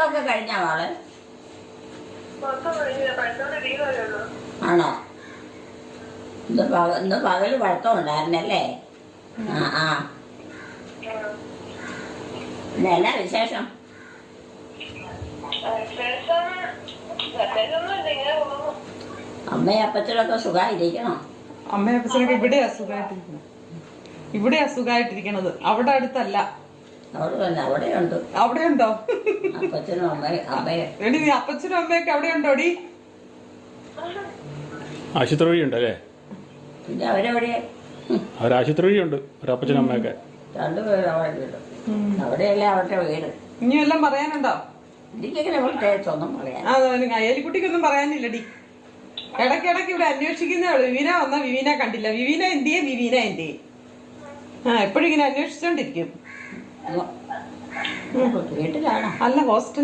ഒക്കെ കഴിഞ്ഞ മോള് ആണോ? ഇന്ന് പകല് പഠിത്തം ഉണ്ടായിരുന്നല്ലേ? ആ പിന്നെ എന്നാ വിശേഷം? അമ്മയും അപ്പച്ചനൊക്കെ സുഖമായിരിക്കണോ? അമ്മയും അപ്പച്ചനൊക്കെ ഇവിടെയാ സുഖമായിട്ടിരിക്കണം. ഇവിടെയാ സുഖമായിട്ടിരിക്കണത്, അവിടെ അടുത്തല്ല. അവിടെയുണ്ട്. അവിടെയുണ്ടോ? അപ്പച്ചനും അമ്മയും എടി നീ അപ്പച്ചനും അമ്മയൊക്കെ അവിടെ ഉണ്ടോടി? ആശുപത്രി വഴിയുണ്ടല്ലേ? പിന്നെ അവരെവിടെ? അവരാശുപത്രി വഴിയുണ്ട്, ഒരപ്പച്ചനും അമ്മയൊക്കെ. രണ്ടുപേരും അവിടെ വീട്. അവിടെയല്ലേ അവരുടെ വീട്. ഇനി വല്ലതും പറയാനുണ്ടോ? എനിക്കിങ്ങനെ പ്രത്യേകിച്ചൊന്നും പറയാൻ. അയ്യലിക്കുട്ടിക്കൊന്നും പറയാനില്ലടി. ഇടയ്ക്കിടയ്ക്ക് ഇവിടെ അന്വേഷിക്കുന്നേ ഉള്ളു. വിവീന വന്നാ വിവീന കണ്ടില്ല, വിവീന എന്തിയെ. എപ്പോഴും ഇങ്ങനെ അന്വേഷിച്ചോണ്ടിരിക്കും. വീട്ടിലാണോ? അല്ല, ഹോസ്റ്റൽ.